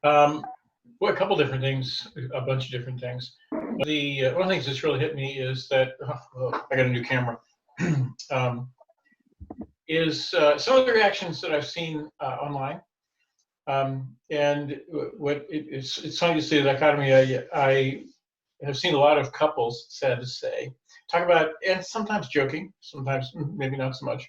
Well, a couple different things, a bunch of different things. One of the things that's really hit me is that I got a new camera. Is some of the reactions that I've seen online, and it's funny to see the dichotomy. I have seen a lot of couples, sad to say, talk about, and sometimes joking, sometimes maybe not so much,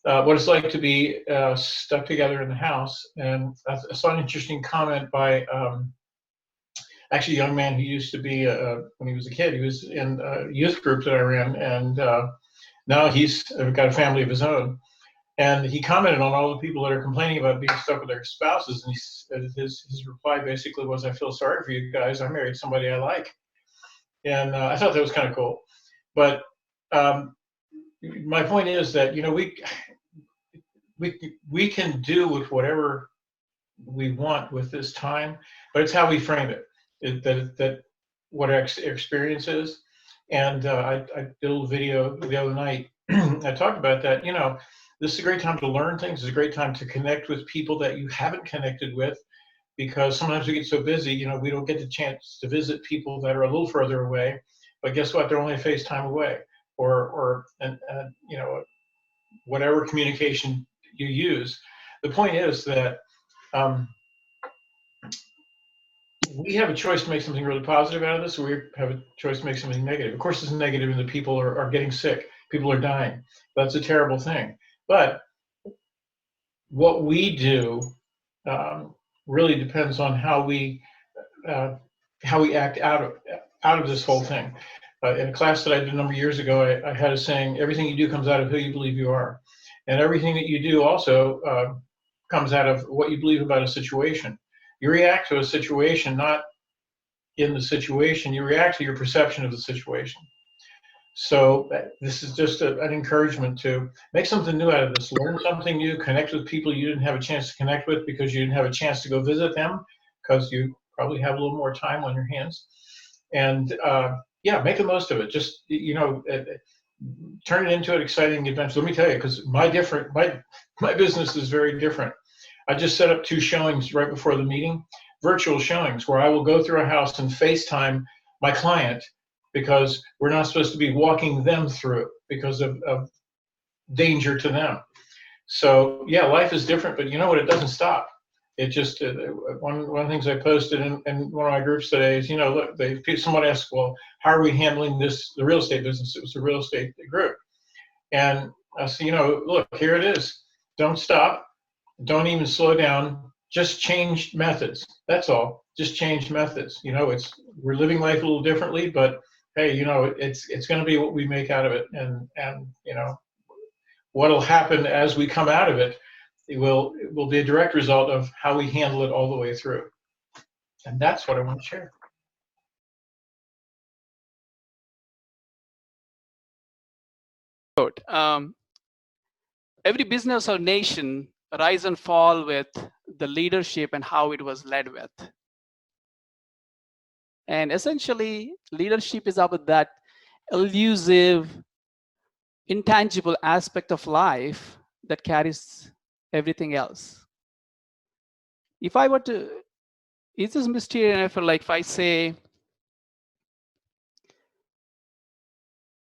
what it's like to be stuck together in the house. And I saw an interesting comment by actually a young man who used to be, when he was a kid, he was in a youth group that I ran, and now he's got a family of his own. And he commented on all the people that are complaining about being stuck with their spouses, and his reply basically was, "I feel sorry for you guys. I married somebody I like." And I thought that was kind of cool. But my point is that, you know, we can do with whatever we want with this time, but it's how we frame it. That what our experience is. And I did a little video the other night. I talked about that. You know, this is a great time to learn things. It's a great time to connect with people that you haven't connected with, because sometimes we get so busy, you know, we don't get the chance to visit people that are a little further away. But guess what? They're only a FaceTime away, or you know, whatever communication you use. The point is that we have a choice to make something really positive out of this, or we have a choice to make something negative. Of course, it's negative in that people are getting sick, people are dying. That's a terrible thing. But what we do really depends on how we act out of this whole thing. In a class that I did a number of years ago, I had a saying: everything you do comes out of who you believe you are, and everything that you do also comes out of what you believe about a situation. You react to a situation, not in the situation. You react to your perception of the situation. So this is just an encouragement to make something new out of this. Learn something new. Connect with people you didn't have a chance to connect with because you didn't have a chance to go visit them, because you probably have a little more time on your hands. And yeah, make the most of it. Just, you know, turn it into an exciting adventure. Let me tell you, because my business is very different. I just set up 2 showings right before the meeting, virtual showings, where I will go through a house and FaceTime my client, because we're not supposed to be walking them through because of danger to them. So yeah, life is different, but you know what? It doesn't stop. It just, one of the things I posted in one of my groups today is, you know, look, someone asked, well, how are we handling the real estate business? It was a real estate group. And I said, you know, look, here it is. Don't stop. Don't even slow down. Just change methods. That's all. Just change methods. You know, we're living life a little differently, but hey, you know, it's going to be what we make out of it, and you know, what'll happen as we come out of it, it will be a direct result of how we handle it all the way through. And that's what I want to share. Every business or nation rise and fall with the leadership and how it was led with. And essentially, leadership is about that elusive, intangible aspect of life that carries everything else. If I were to, is this mysterious? Like if I say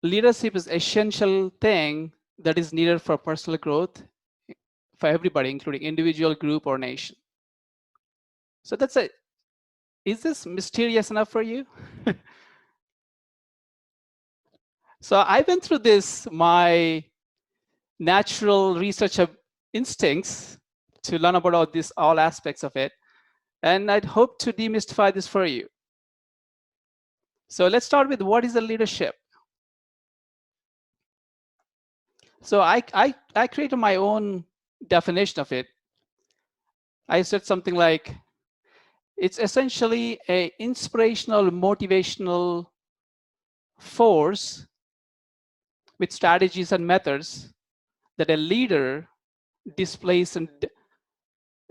leadership is essential thing that is needed for personal growth for everybody, including individual, group, or nation. So that's it. Is this mysterious enough for you? So I went through this, my natural research instincts, to learn about all aspects of it. And I'd hope to demystify this for you. So let's start with, what is a leadership? So I created my own definition of it. I said something like, it's essentially an inspirational, motivational force with strategies and methods that a leader displays and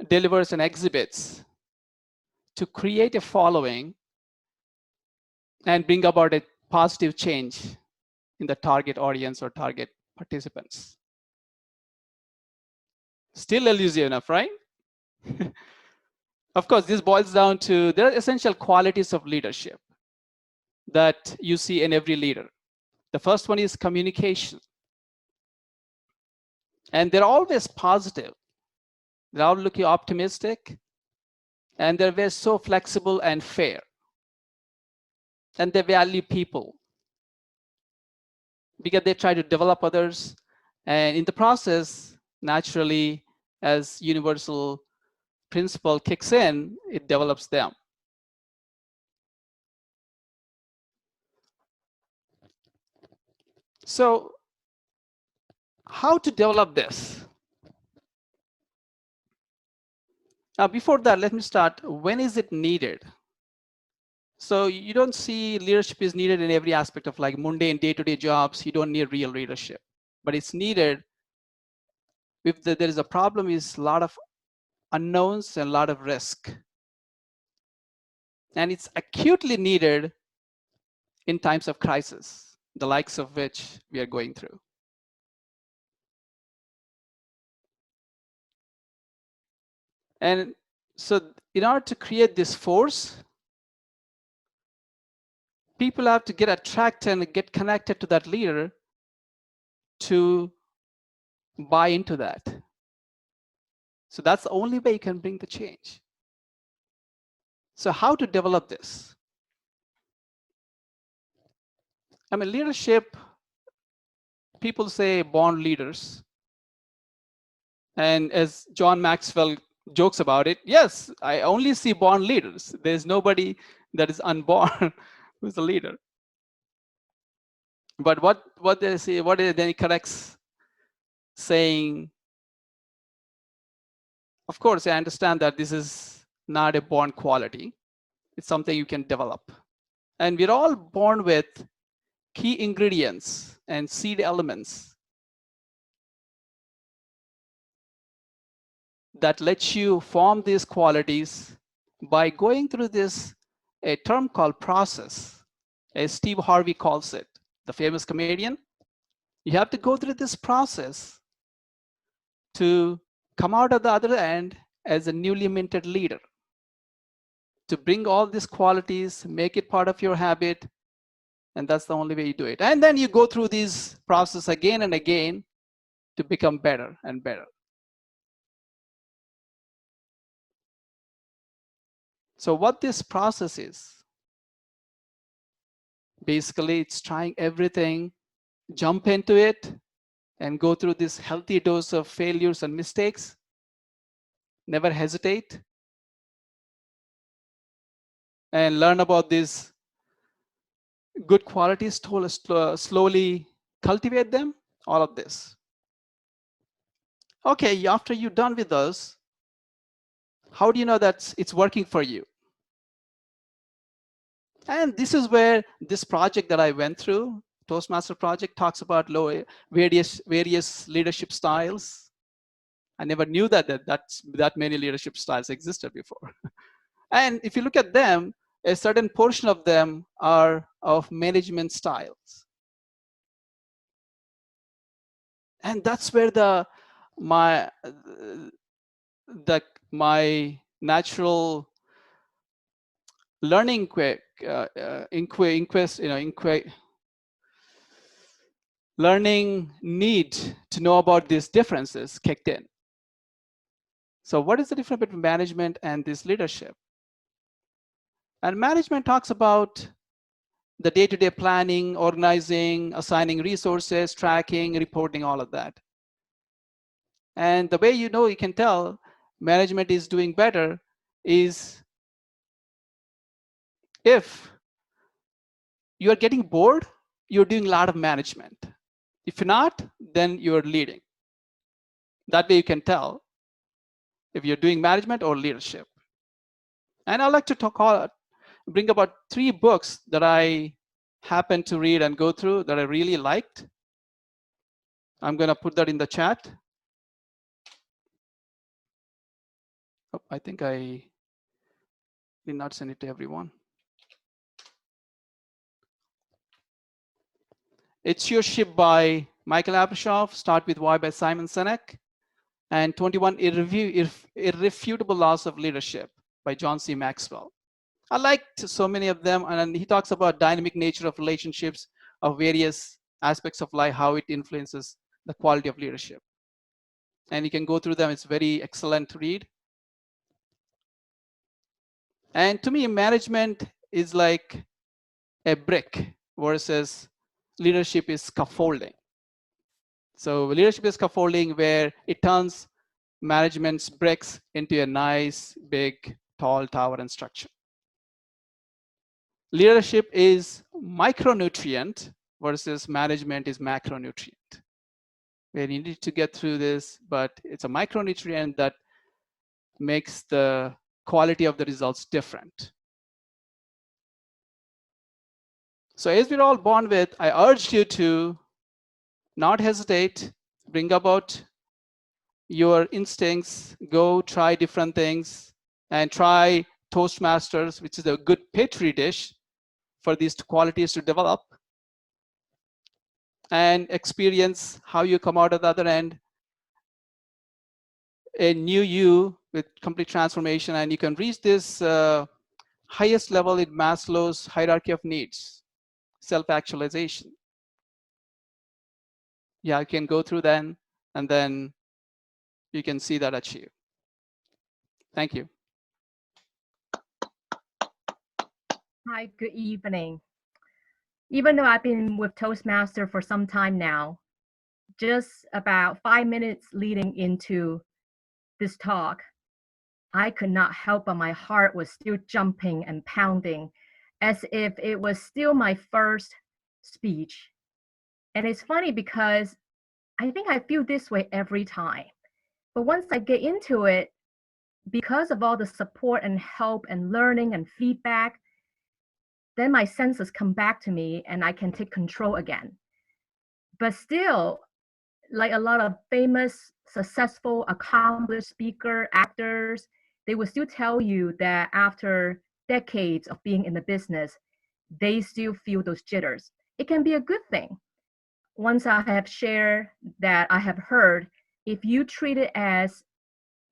delivers and exhibits to create a following and bring about a positive change in the target audience or target participants. Still elusive enough, right? Of course, this boils down to there are essential qualities of leadership that you see in every leader. The first one is communication. And they're always positive. They're all looking optimistic. And they're very so flexible and fair. And they value people because they try to develop others. And in the process, naturally, as universal principle kicks in, it develops them. So how to develop this? Now, before that, let me start. When is it needed? So you don't see leadership is needed in every aspect of like mundane day-to-day jobs. You don't need real leadership, but it's needed if there is a problem, is a lot of unknowns and a lot of risk. And it's acutely needed in times of crisis, the likes of which we are going through. And so in order to create this force, people have to get attracted and get connected to that leader to buy into that. So that's the only way you can bring the change. So how to develop this? I mean, leadership, people say born leaders. And as John Maxwell jokes about it, yes, I only see born leaders. There's nobody that is unborn who's a leader. But what they say, what is then he corrects saying, of course, I understand that this is not a born quality. It's something you can develop. And we're all born with key ingredients and seed elements that let you form these qualities by going through this, a term called process, as Steve Harvey calls it, the famous comedian. You have to go through this process to come out at the other end as a newly minted leader, to bring all these qualities, make it part of your habit, and that's the only way you do it. And then you go through this process again and again to become better and better. So what this process is, basically it's trying everything, jump into it, and go through this healthy dose of failures and mistakes. Never hesitate. And learn about these good qualities, slowly cultivate them, all of this. Okay, after you're done with those, how do you know that it's working for you? And this is where this project that I went through, Toastmaster project, talks about various leadership styles. I never knew that many leadership styles existed before. And if you look at them, a certain portion of them are of management styles. And that's where my natural learning learning need to know about these differences kicked in. So what is the difference between management and this leadership? And management talks about the day-to-day planning, organizing, assigning resources, tracking, reporting, all of that. And the way you can tell management is doing better is if you are getting bored, you're doing a lot of management. If you're not, then you're leading. That way you can tell if you're doing management or leadership. And I'd like to bring about 3 books that I happened to read and go through that I really liked. I'm going to put that in the chat. Oh, I think I did not send it to everyone. It's Your Ship by Michael Abrashoff, Start With Why by Simon Sinek, and 21 Irrefutable Laws of Leadership by John C. Maxwell. I liked so many of them, and he talks about dynamic nature of relationships of various aspects of life, how it influences the quality of leadership. And you can go through them. It's very excellent to read. And to me, management is like a brick versus leadership is scaffolding. So leadership is scaffolding where it turns management's bricks into a nice, big, tall tower and structure. Leadership is micronutrient versus management is macronutrient. We need to get through this, but it's a micronutrient that makes the quality of the results different. So as we're all born with, I urge you to not hesitate, bring about your instincts, go try different things, and try Toastmasters, which is a good petri dish for these qualities to develop, and experience how you come out at the other end, a new you with complete transformation, and you can reach this highest level in Maslow's hierarchy of needs, self-actualization. Yeah, I can go through then, and then you can see that achieved. Thank you. Hi, good evening. Even though I've been with Toastmaster for some time now, just about 5 minutes leading into this talk, I could not help but my heart was still jumping and pounding as if it was still my first speech. And it's funny because I think I feel this way every time. But once I get into it, because of all the support and help and learning and feedback, then my senses come back to me and I can take control again. But still, like a lot of famous, successful, accomplished speaker, actors, they will still tell you that after decades of being in the business, they still feel those jitters. It can be a good thing. Once I have shared that I have heard, if you treat it as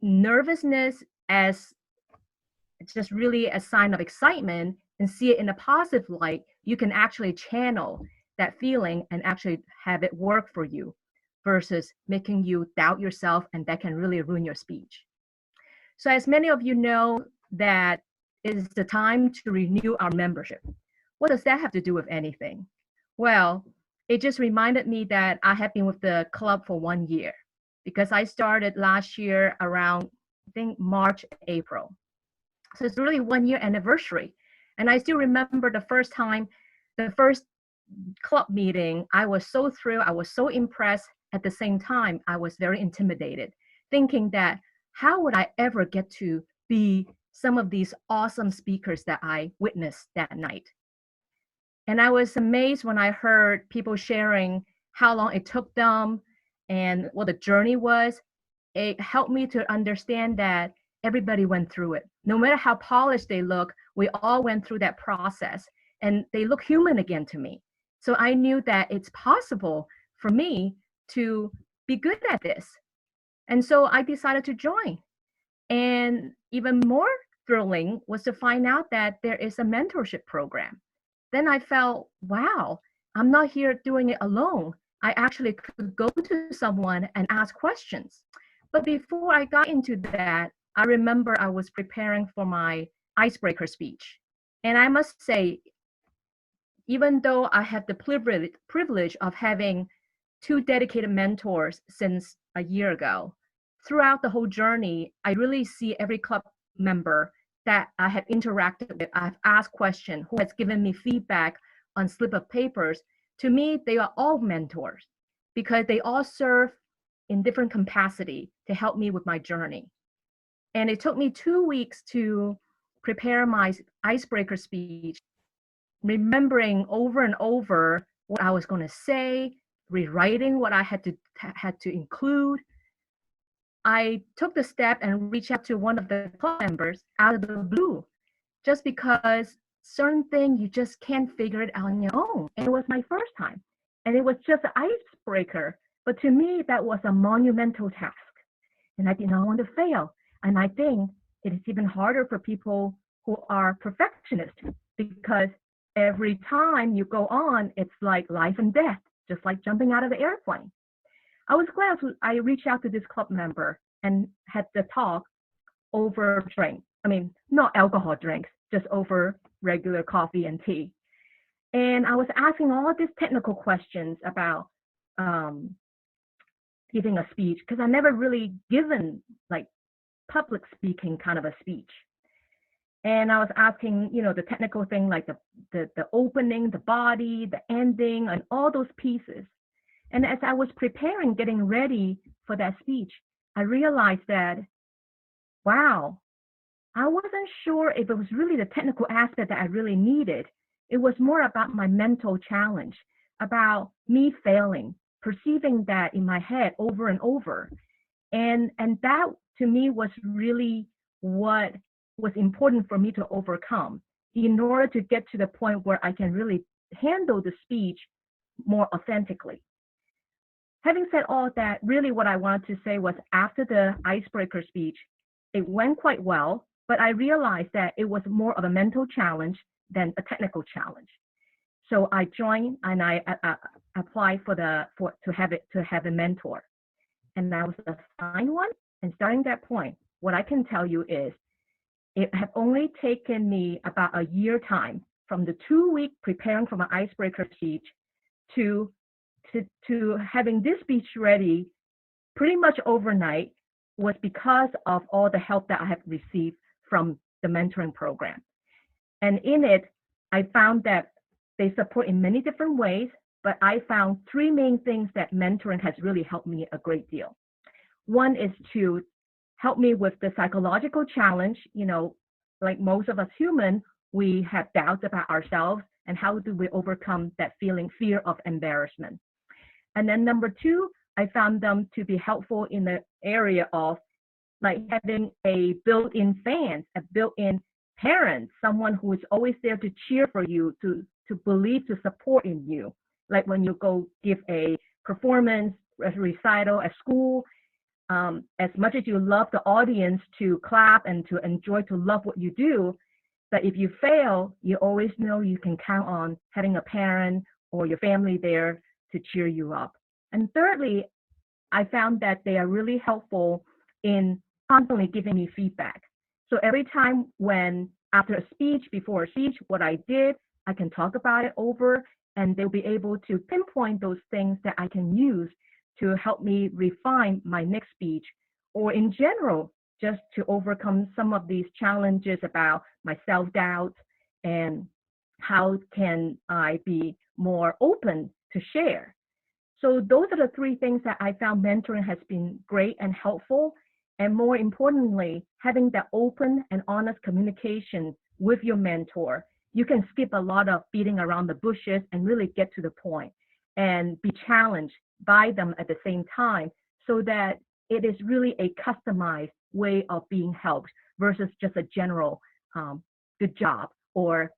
nervousness, as just really a sign of excitement, and see it in a positive light, you can actually channel that feeling and actually have it work for you versus making you doubt yourself, and that can really ruin your speech. So as many of you know, that is the time to renew our membership. What does that have to do with anything? Well, it just reminded me that I have been with the club for 1 year because I started last year around, I think, March, April. So it's really 1 year anniversary. And I still remember the first time, the first club meeting, I was so thrilled, I was so impressed. At the same time, I was very intimidated, thinking that how would I ever get to be some of these awesome speakers that I witnessed that night? And I was amazed when I heard people sharing how long it took them and what the journey was. It helped me to understand that everybody went through it. No matter how polished they look, we all went through that process, and they look human again to me. So I knew that it's possible for me to be good at this. And so I decided to join. And even more thrilling was to find out that there is a mentorship program. Then I felt, wow, I'm not here doing it alone. I actually could go to someone and ask questions. But before I got into that, I remember I was preparing for my icebreaker speech. And I must say, even though I had the privilege of having 2 dedicated mentors since a year ago, throughout the whole journey, I really see every club member that I have interacted with, I've asked questions, who has given me feedback on slip of papers. To me, they are all mentors because they all serve in different capacity to help me with my journey. And it took me 2 weeks to prepare my icebreaker speech, remembering over and over what I was going to say, rewriting what I had to include. I took the step and reached out to one of the club members out of the blue, just because certain things you just can't figure it out on your own. And it was my first time. And it was just an icebreaker. But to me, that was a monumental task. And I did not want to fail. And I think it is even harder for people who are perfectionists, because every time you go on, it's like life and death, just like jumping out of the airplane. I was glad I reached out to this club member and had the talk over drink. I mean, not alcohol drinks, just over regular coffee and tea. And I was asking all these technical questions about giving a speech, because I never really given like public speaking kind of a speech. And I was asking, the technical thing, like the opening, the body, the ending, and all those pieces. And as I was preparing, getting ready for that speech, I realized that, wow, I wasn't sure if it was really the technical aspect that I really needed. It was more about my mental challenge, about me failing, perceiving that in my head over and over. And that to me was really what was important for me to overcome in order to get to the point where I can really handle the speech more authentically. Having said all that, really what I wanted to say was, after the icebreaker speech, it went quite well, but I realized that it was more of a mental challenge than a technical challenge. So I joined and I applied to have a mentor, and I was assigned one. And starting that point, what I can tell you is, it had only taken me about a year time from the 2-week preparing for my icebreaker speech to having this speech ready pretty much overnight, was because of all the help that I have received from the mentoring program. And in it, I found that they support in many different ways, but I found 3 main things that mentoring has really helped me a great deal. One is to help me with the psychological challenge. Like most of us human, we have doubts about ourselves, and how do we overcome that fear of embarrassment. And then number 2, I found them to be helpful in the area of like having a built-in fans, a built-in parent, someone who is always there to cheer for you, to believe, to support in you. Like when you go give a performance, a recital at school, as much as you love the audience to clap and to enjoy, to love what you do, but if you fail, you always know you can count on having a parent or your family there to cheer you up. And thirdly, I found that they are really helpful in constantly giving me feedback. So every time after a speech, before a speech, what I did, I can talk about it over, and they'll be able to pinpoint those things that I can use to help me refine my next speech, or in general, just to overcome some of these challenges about my self-doubt and how can I be more open to share. So those are the 3 things that I found mentoring has been great and helpful. And more importantly, having that open and honest communication with your mentor. You can skip a lot of beating around the bushes and really get to the point and be challenged by them at the same time, so that it is really a customized way of being helped versus just a general good job,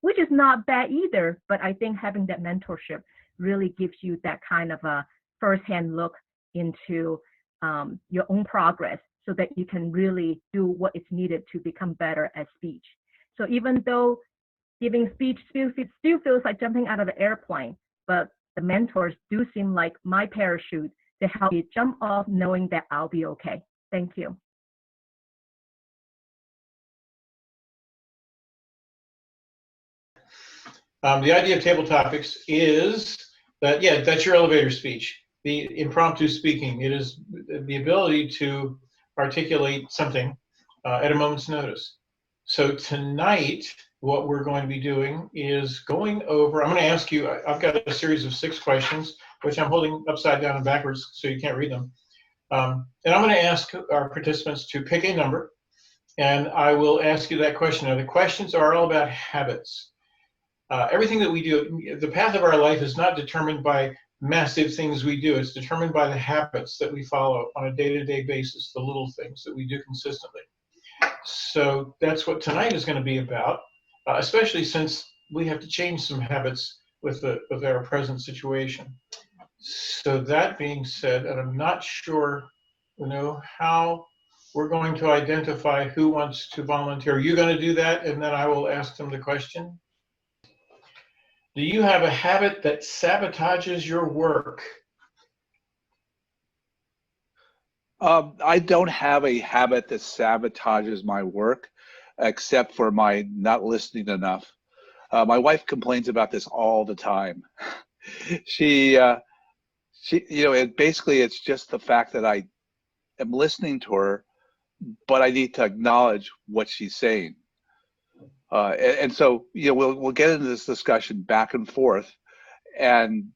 which is not bad either. But I think having that mentorship really gives you that kind of a firsthand look into your own progress, so that you can really do what is needed to become better at speech. So even though giving speech still feels like jumping out of the airplane, but the mentors do seem like my parachute to help me jump off knowing that I'll be okay. Thank you. The idea of table topics is that, that's your elevator speech. The impromptu speaking, it is the ability to articulate something at a moment's notice. So tonight, what we're going to be doing is going over, I'm going to ask you, I've got a series of 6 questions, which I'm holding upside down and backwards so you can't read them. And I'm going to ask our participants to pick a number, and I will ask you that question. Now, the questions are all about habits. Everything that we do, the path of our life is not determined by massive things we do. It's determined by the habits that we follow on a day-to-day basis, the little things that we do consistently. So that's what tonight is going to be about, especially since we have to change some habits with our present situation. So that being said, and I'm not sure, how we're going to identify who wants to volunteer. You're going to do that, and then I will ask them the question. Do you have a habit that sabotages your work? I don't have a habit that sabotages my work, except for my not listening enough. My wife complains about this all the time. She, basically it's just the fact that I am listening to her, but I need to acknowledge what she's saying. And so, we'll get into this discussion back and forth, and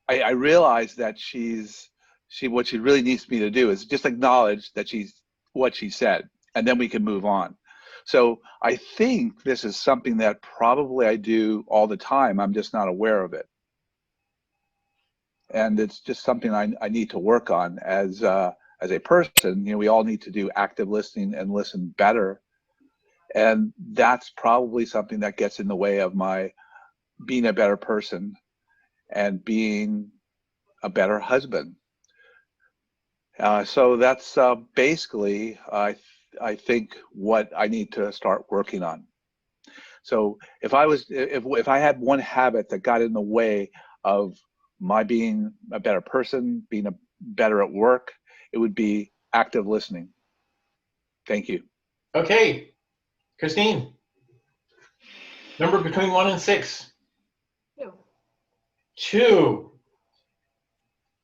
I realize that what she really needs me to do is just acknowledge that what she said, and then we can move on. So I think this is something that probably I do all the time. I'm just not aware of it. And it's just something I need to work on as a person. We all need to do active listening and listen better. And that's probably something that gets in the way of my being a better person and being a better husband. So that's basically, I think, what I need to start working on. So if I had one habit that got in the way of my being a better person, being better at work, it would be active listening. Thank you. Okay, Christine. Number between 1 and 6. 2. 2.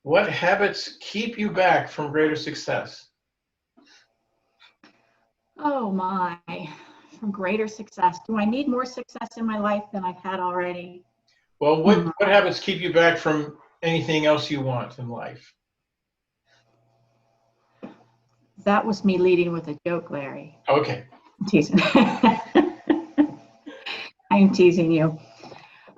What habits keep you back from greater success? Oh my, from greater success. Do I need more success in my life than I've had already? Well, what habits keep you back from anything else you want in life? That was me leading with a joke, Larry. Okay. I'm teasing. I'm teasing you.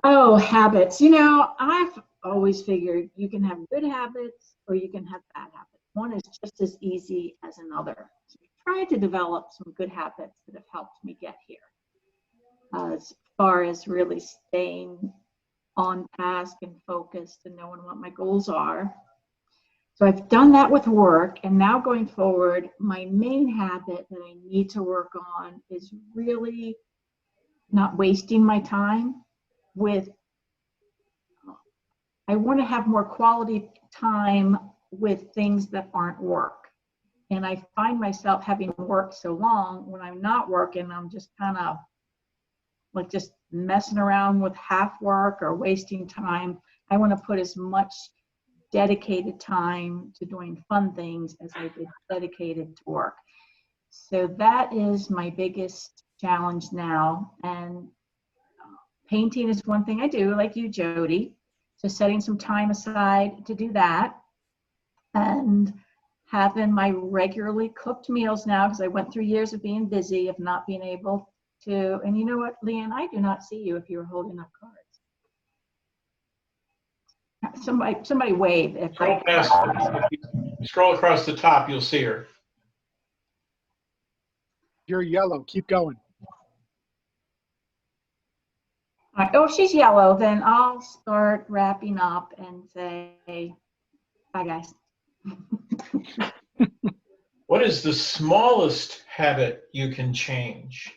Oh, habits. I've always figured you can have good habits or you can have bad habits. One is just as easy as another. So I tried to develop some good habits that have helped me get here. As far as really staying on task and focused and knowing what my goals are. So I've done that with work, and now going forward, my main habit that I need to work on is really not wasting my time I want to have more quality time with things that aren't work. And I find myself having worked so long, when I'm not working, I'm just kind of like just messing around with half work or wasting time. I want to put as much dedicated time to doing fun things as I did dedicated to work. So that is my biggest challenge now. And painting is one thing I do, like you, Jody. So setting some time aside to do that, and having my regularly cooked meals now, because I went through years of being busy, of not being able to. And you know what, Leanne, I do not see you if you're holding up cards. Somebody wave. Scroll across the top, you'll see her. You're yellow. Keep going. All right. Oh, she's yellow. Then I'll start wrapping up and say, bye, guys. What is the smallest habit you can change?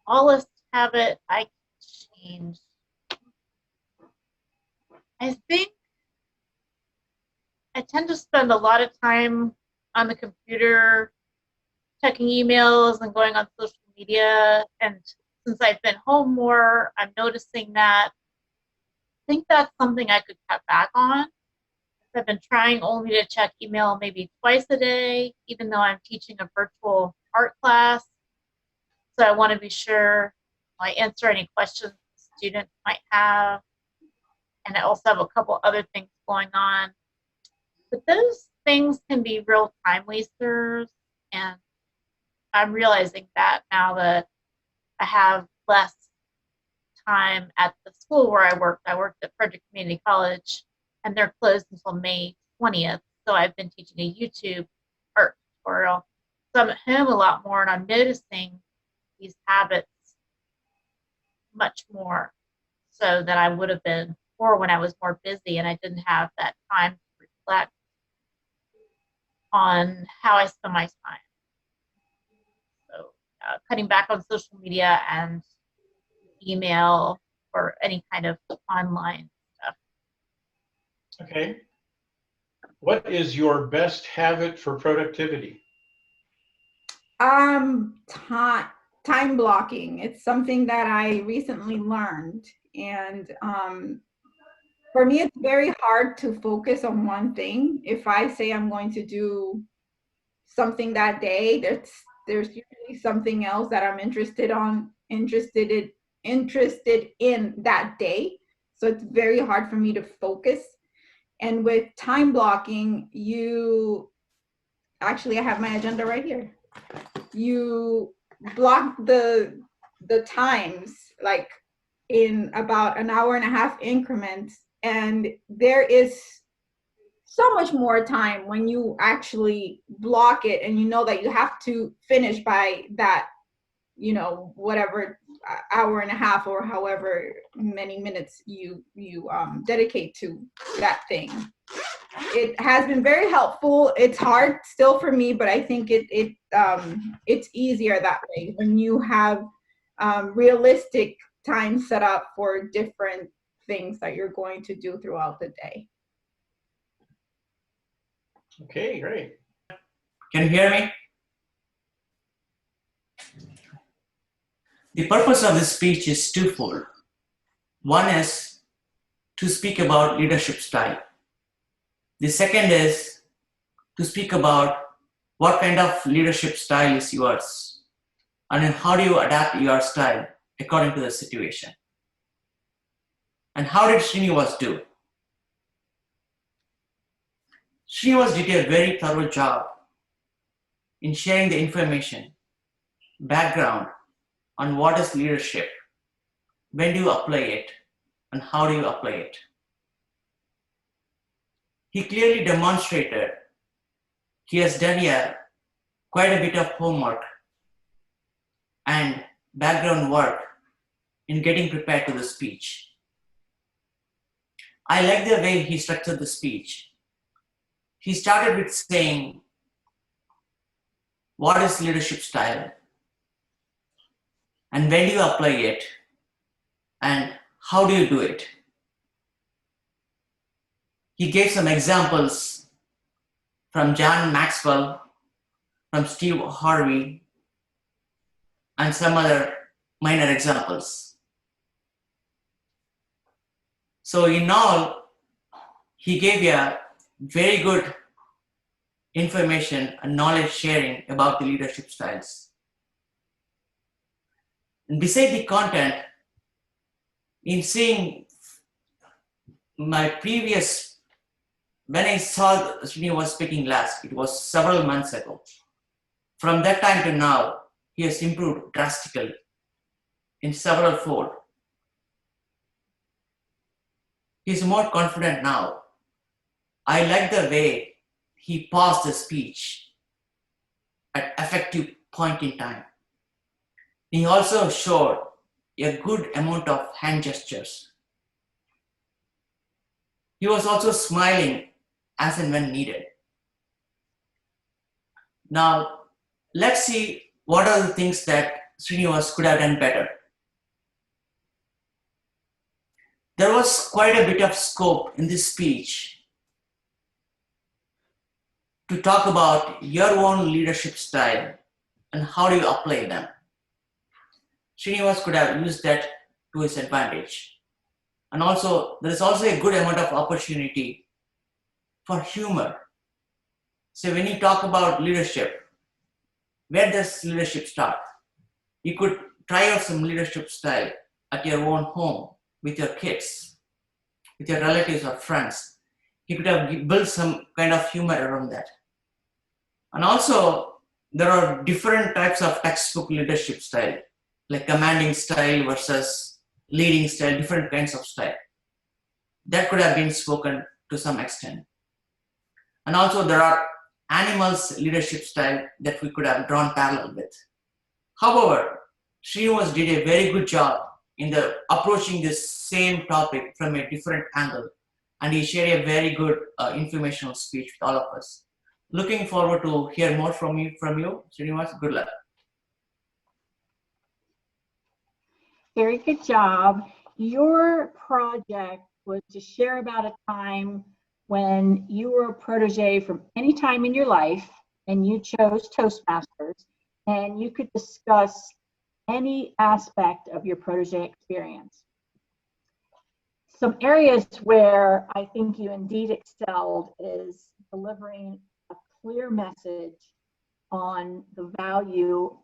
Smallest habit I can change. I think I tend to spend a lot of time on the computer checking emails and going on social media. And since I've been home more, I'm noticing that. I think that's something I could cut back on. I've been trying only to check email maybe twice a day, even though I'm teaching a virtual art class. So I want to be sure I answer any questions students might have. And I also have a couple other things going on. But those things can be real time wasters. And I'm realizing that now that I have less time at the school where I worked. I worked at Frederick Community College, and they're closed until May 20th. So I've been teaching a YouTube art tutorial. So I'm at home a lot more, and I'm noticing these habits much more so than I would have been, or when I was more busy and I didn't have that time to reflect. on how I spend my time. So cutting back on social media and email or any kind of online stuff. Okay. What is your best habit for productivity? Time blocking. It's something that I recently learned, and for me, it's very hard to focus on one thing. If I say I'm going to do something that day, there's usually something else that I'm interested in that day. So it's very hard for me to focus. And with time blocking, I have my agenda right here. You block the times like in about an hour and a half increments, and there is so much more time when you actually block it and you know that you have to finish by that, whatever hour and a half or however many minutes you dedicate to that thing. It has been very helpful. It's hard still for me, but I think it's easier that way when you have realistic time set up for different things that you're going to do throughout the day. Okay, great. Can you hear me? The purpose of this speech is twofold. One is to speak about leadership style. The second is to speak about what kind of leadership style is yours and then how do you adapt your style according to the situation. And how did Srinivas do? Srinivas did a very thorough job in sharing the information, background on what is leadership, when do you apply it, and how do you apply it. He clearly demonstrated he has done quite a bit of homework and background work in getting prepared to the speech. I like the way he structured the speech. He started with saying, what is leadership style? And when do you apply it? And how do you do it? He gave some examples from John Maxwell, from Steve Harvey, and some other minor examples. So in all, he gave a very good information and knowledge sharing about the leadership styles. And beside the content, in seeing my previous, when I saw Srinivas speaking last, it was several months ago. From that time to now, he has improved drastically in several fold. He's more confident now. I like the way he paused the speech at effective point in time. He also showed a good amount of hand gestures. He was also smiling as and when needed. Now, let's see what are the things that Srinivas could have done better. There was quite a bit of scope in this speech to talk about your own leadership style and how do you apply them. Srinivas could have used that to his advantage. And also, there is also a good amount of opportunity for humor. So when you talk about leadership, where does leadership start? You could try out some leadership style at your own home, with your kids, with your relatives or friends. You could have built some kind of humor around that. And also, there are different types of textbook leadership style, like commanding style versus leading style, different kinds of style. That could have been spoken to some extent. And also there are animals leadership style that we could have drawn parallel with. However, Srinivas did a very good job in approaching this same topic from a different angle. And he shared a very good informational speech with all of us. Looking forward to hear more from you, Srinivas. Good luck. Very good job. Your project was to share about a time when you were a protege from any time in your life and you chose Toastmasters, and you could discuss any aspect of your protege experience. Some areas where I think you indeed excelled is delivering a clear message on the value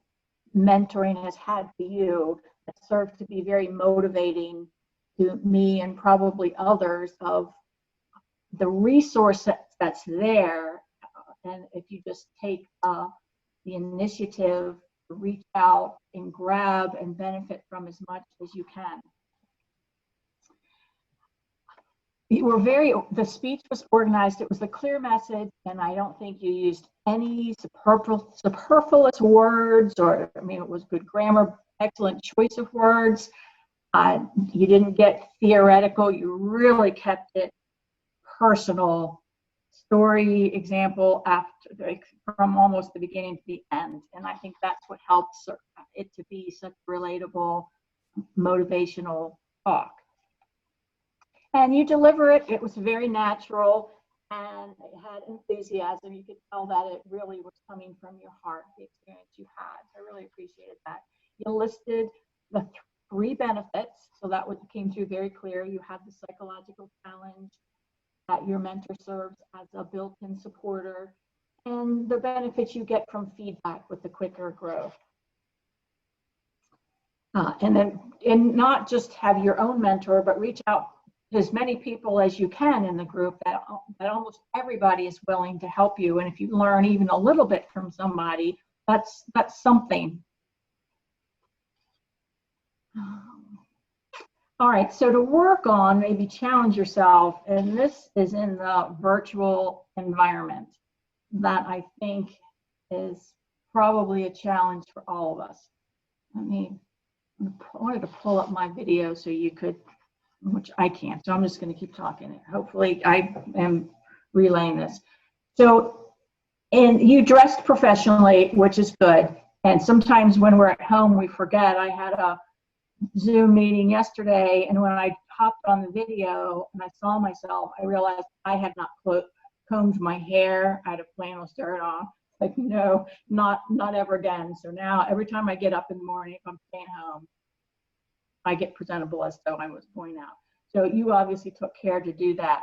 mentoring has had for you that served to be very motivating to me and probably others of the resource that's there. And if you just take the initiative to reach out and grab and benefit from as much as you can. You were the speech was organized, it was a clear message, and I don't think you used any superfluous words, or, I mean, it was good grammar, excellent choice of words. You didn't get theoretical, you really kept it personal, story, example, from almost the beginning to the end. And I think that's what helps it to be such relatable, motivational talk. And you deliver it, it was very natural, and it had enthusiasm. You could tell that it really was coming from your heart, the experience you had. I really appreciated that. You listed the 3 benefits, so that came through very clear. You had the psychological challenge, that your mentor serves as a built-in supporter, and the benefits you get from feedback with the quicker growth. And not just have your own mentor, but reach out to as many people as you can in the group, that almost everybody is willing to help you. And if you learn even a little bit from somebody, that's something. All right, so to work on, maybe challenge yourself, and this is in the virtual environment, that I think is probably a challenge for all of us. I wanted to pull up my video so you could, which I can't, so I'm just going to keep talking. Hopefully I am relaying this. So, and you dressed professionally, which is good. And sometimes when we're at home, we forget. I had a Zoom meeting yesterday, and when I hopped on the video and I saw myself, I realized I had not combed my hair. I had a flannel shirt on. Like, no, not ever again. So now every time I get up in the morning, if I'm staying home, I get presentable as though I was going out. So you obviously took care to do that.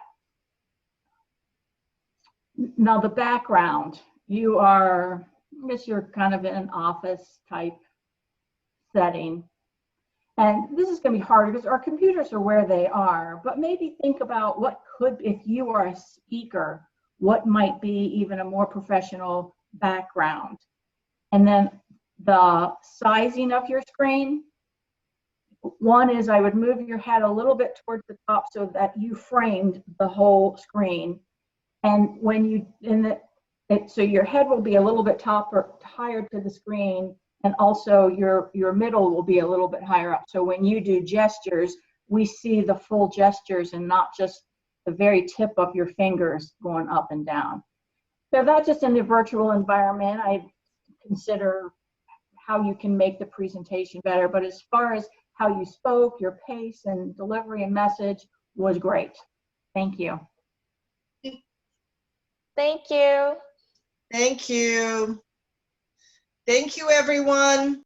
Now the background, you are, I guess you're kind of in an office type setting. And this is going to be hard because our computers are where they are, but maybe think about what could, if you are a speaker, what might be even a more professional background. And then the sizing of your screen. One is I would move your head a little bit towards the top so that you framed the whole screen. And when you, so your head will be a little bit higher to the screen, and also your middle will be a little bit higher up. So when you do gestures, we see the full gestures and not just the very tip of your fingers going up and down. So that's just in the virtual environment. I consider how you can make the presentation better. But as far as how you spoke, your pace and delivery and message was great. Thank you. Thank you. Thank you. Thank you, everyone.